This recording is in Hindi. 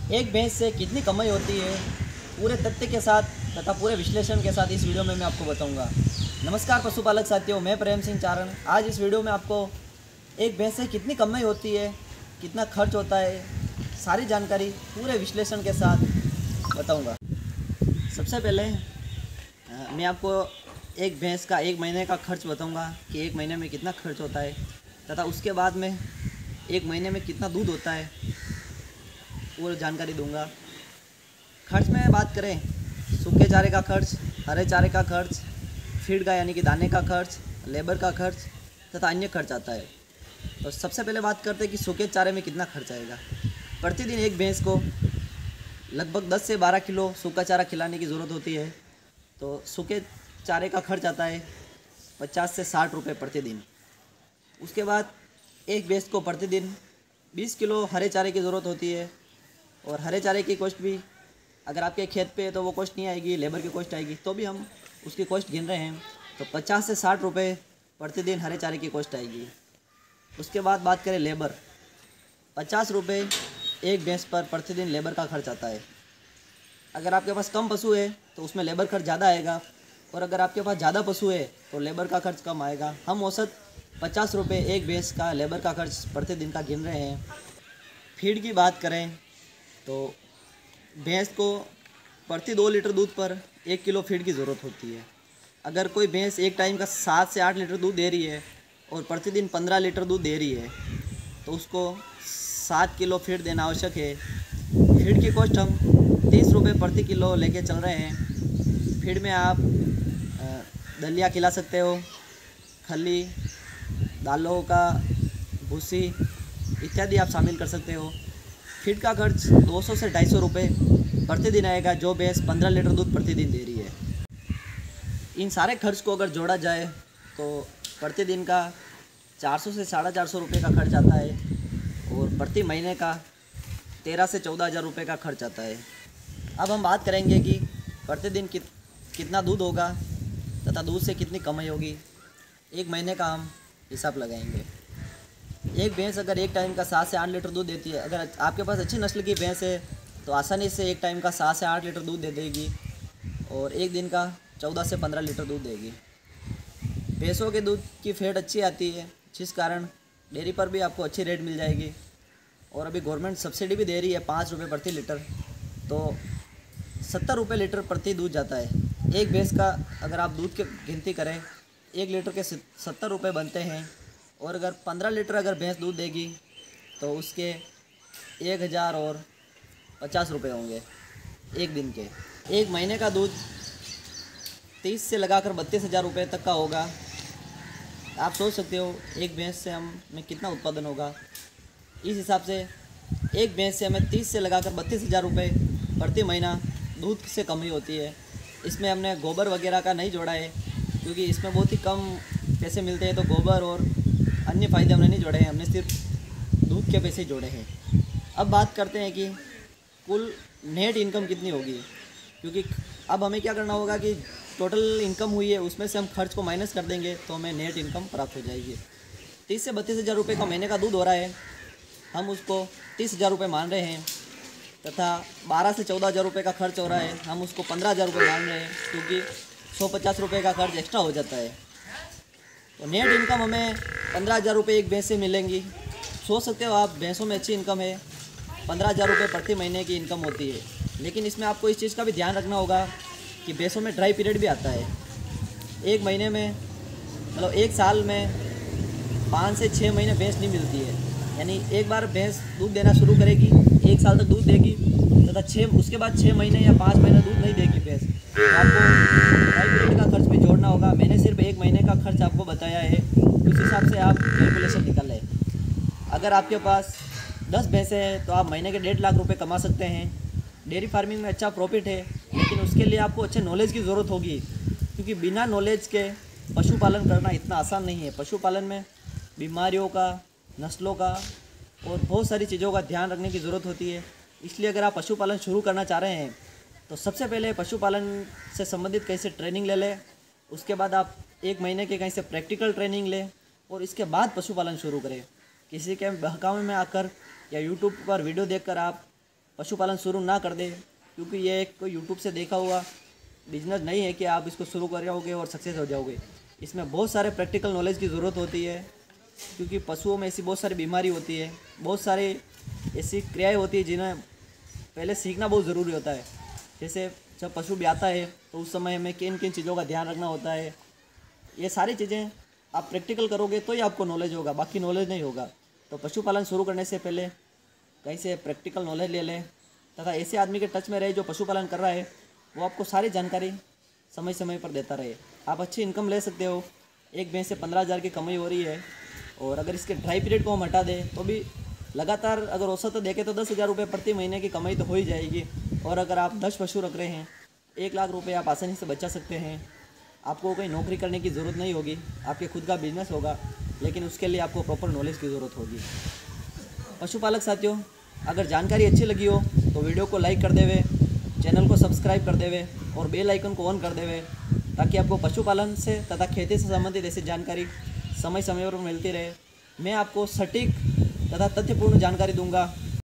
एक भैंस से कितनी कमाई होती है, पूरे तथ्य के साथ तथा पूरे विश्लेषण के साथ इस वीडियो में मैं आपको बताऊंगा। नमस्कार पशुपालक साथियों, मैं प्रेम सिंह चारण। आज इस वीडियो में आपको एक भैंस से कितनी कमाई होती है, कितना खर्च होता है, सारी जानकारी पूरे विश्लेषण के साथ बताऊंगा। सबसे पहले मैं आपको एक भैंस का एक महीने का खर्च बताऊंगा कि एक महीने में कितना खर्च होता है, तथा उसके बाद में एक महीने में कितना दूध होता है वो जानकारी दूंगा। खर्च में बात करें, सूखे चारे का खर्च, हरे चारे का खर्च, फीड का यानी कि दाने का खर्च, लेबर का खर्च तथा अन्य खर्च आता है। तो सबसे पहले बात करते हैं कि सूखे चारे में कितना खर्च आएगा। प्रतिदिन एक भैंस को लगभग 10 से 12 किलो सूखा चारा खिलाने की ज़रूरत होती है। तो सूखे चारे का खर्च आता है 50 से 60 रुपये प्रतिदिन। उसके बाद एक भैंस को प्रतिदिन 20 किलो हरे चारे की ज़रूरत होती है, और हरे चारे की कॉस्ट भी अगर आपके खेत पे तो वो कॉस्ट नहीं आएगी, लेबर की कॉस्ट आएगी, तो भी हम उसकी कॉस्ट गिन रहे हैं। तो 50 से 60 रुपये प्रतिदिन हरे चारे की कॉस्ट आएगी। उसके बाद बात करें लेबर, 50 रुपये एक भैंस पर प्रतिदिन लेबर का खर्च आता है। अगर आपके पास कम पशु है तो उसमें लेबर खर्च ज़्यादा आएगा, और अगर आपके पास ज़्यादा पशु है तो लेबर का खर्च कम आएगा। हम औसत 50 रुपये एक भैंस का लेबर का खर्च प्रतिदिन का गिन रहे हैं। फीड की बात करें तो भैंस को प्रति 2 लीटर दूध पर 1 किलो फीड की ज़रूरत होती है। अगर कोई भैंस एक टाइम का 7 से 8 लीटर दूध दे रही है और प्रतिदिन 15 लीटर दूध दे रही है तो उसको 7 किलो फीड देना आवश्यक है। फीड की कॉस्ट हम 30 रुपये प्रति किलो लेके चल रहे हैं। फीड में आप दलिया खिला सकते हो, खली, दालों का भूसी इत्यादि आप शामिल कर सकते हो। फीड का खर्च 200 से 250 रुपये प्रतिदिन आएगा, जो भैंस 15 लीटर दूध प्रतिदिन दे रही है। इन सारे खर्च को अगर जोड़ा जाए तो प्रतिदिन का 400 से 450 रुपये का खर्च आता है, और प्रति महीने का 13 से 14 हज़ार रुपये का खर्च आता है। अब हम बात करेंगे कि प्रतिदिन कितना दूध होगा तथा दूध से कितनी कमाई होगी। एक महीने का हम हिसाब लगाएंगे। एक भैंस अगर एक टाइम का 7 से 8 लीटर दूध देती है, अगर आपके पास अच्छी नस्ल की भैंस है तो आसानी से एक टाइम का 7 से 8 लीटर दूध दे देगी, और एक दिन का 14 से 15 लीटर दूध देगी। भैंसों के दूध की फैट अच्छी आती है, जिस कारण डेयरी पर भी आपको अच्छी रेट मिल जाएगी। और अभी गवर्नमेंट सब्सिडी भी दे रही है 5 रुपये प्रति लीटर, तो 70 रुपये लीटर प्रति दूध जाता है। एक भैंस का अगर आप दूध की गिनती करें, 1 लीटर के 70 रुपये बनते हैं, और अगर 15 लीटर अगर भैंस दूध देगी तो उसके 1050 रुपये होंगे एक दिन के। एक महीने का दूध 30 से लगाकर 32 हज़ार रुपये तक का होगा। आप सोच सकते हो एक भैंस से हमें कितना उत्पादन होगा। इस हिसाब से एक भैंस से हमें 30 से लगाकर 32 हज़ार रुपये प्रति महीना दूध से कमाई होती है। इसमें हमने गोबर वगैरह का नहीं जोड़ा है, क्योंकि इसमें बहुत ही कम पैसे मिलते हैं, तो गोबर और अन्य फ़ायदे हमने नहीं जोड़े हैं, हमने सिर्फ दूध के पैसे जोड़े हैं। अब बात करते हैं कि कुल नेट इनकम कितनी होगी, क्योंकि अब हमें क्या करना होगा कि टोटल इनकम हुई है उसमें से हम खर्च को माइनस कर देंगे तो हमें नेट इनकम प्राप्त हो जाएगी। 30 से 32 हज़ार रुपये का महीने का दूध हो रहा है, हम उसको 30 हज़ार रुपये मान रहे हैं, तथा 12 से 14 हज़ार रुपये का खर्च हो रहा है, हम उसको 15 हज़ार रुपये मान रहे हैं, क्योंकि 150 रुपये का खर्च एक्स्ट्रा हो जाता है। तो नेट इनकम हमें 15 हज़ार रुपये एक भैंस से मिलेंगी। सोच सकते हो आप, भैंसों में अच्छी इनकम है, 15 हज़ार रुपये प्रति महीने की इनकम होती है। लेकिन इसमें आपको इस चीज़ का भी ध्यान रखना होगा कि भैंसों में ड्राई पीरियड भी आता है। एक महीने में मतलब एक साल में 5 से 6 महीने भैंस नहीं मिलती है, यानी एक बार भैंस दूध देना शुरू करेगी, 1 साल तक दूध देगी, तथा उसके बाद 6 महीने या 5 महीने दूध नहीं देगी भैंस, तो आपको ड्राई पीरियड का खर्च भी जोड़ना होगा। मैंने सिर्फ एक महीने का खर्च आपको बताया है, उस हिसाब से आप कैलकुलेशन निकाल लें। अगर आपके पास 10 भैंसें हैं तो आप महीने के 1.5 लाख रुपये कमा सकते हैं। डेयरी फार्मिंग में अच्छा प्रॉफिट है, लेकिन उसके लिए आपको अच्छे नॉलेज की ज़रूरत होगी, क्योंकि बिना नॉलेज के पशुपालन करना इतना आसान नहीं है। पशुपालन में बीमारियों का, नस्लों का और बहुत सारी चीज़ों का ध्यान रखने की ज़रूरत होती है। इसलिए अगर आप पशुपालन शुरू करना चाह रहे हैं तो सबसे पहले पशुपालन से संबंधित कहीं से ट्रेनिंग ले लें, उसके बाद आप 1 महीने के कहीं से प्रैक्टिकल ट्रेनिंग लें, और इसके बाद पशुपालन शुरू करें। किसी के बहकावे में आकर या यूट्यूब पर वीडियो देखकर आप पशुपालन शुरू ना कर दे, क्योंकि ये एक कोई यूट्यूब से देखा हुआ बिजनेस नहीं है कि आप इसको शुरू कर जाओगे और सक्सेस हो जाओगे। इसमें बहुत सारे प्रैक्टिकल नॉलेज की ज़रूरत होती है, क्योंकि पशुओं में ऐसी बहुत सारी बीमारी होती है, बहुत सारी ऐसी क्रियाएं होती है जिन्हें पहले सीखना बहुत ज़रूरी होता है। जैसे जब पशु ब्याता है तो उस समय हमें किन किन चीज़ों का ध्यान रखना होता है, ये सारी चीज़ें आप प्रैक्टिकल करोगे तो ही आपको नॉलेज होगा, बाकी नॉलेज नहीं होगा। तो पशुपालन शुरू करने से पहले कहीं से प्रैक्टिकल नॉलेज ले लें, तथा ऐसे आदमी के टच में रहे जो पशुपालन कर रहा है, वो आपको सारी जानकारी समय समय पर देता रहे। आप अच्छी इनकम ले सकते हो। एक भैंस से 15,000 की कमाई हो रही है, और अगर इसके ड्राई पीरियड को हम हटा दें तो भी लगातार अगर औसत देखें तो 10,000 रुपये प्रति महीने की कमाई तो हो ही जाएगी। और अगर आप 10 पशु रख रहे हैं, 1 लाख रुपये आप आसानी से बचा सकते हैं। आपको कोई नौकरी करने की ज़रूरत नहीं होगी, आपके खुद का बिजनेस होगा, लेकिन उसके लिए आपको प्रॉपर नॉलेज की ज़रूरत होगी। पशुपालक साथियों, अगर जानकारी अच्छी लगी हो तो वीडियो को लाइक कर देवे, चैनल को सब्सक्राइब कर देवे और बेल आइकन को ऑन कर देवे, ताकि आपको पशुपालन से तथा खेती से संबंधित ऐसी जानकारी समय समय पर मिलती रहे। मैं आपको सटीक तथा तथ्यपूर्ण जानकारी दूंगा।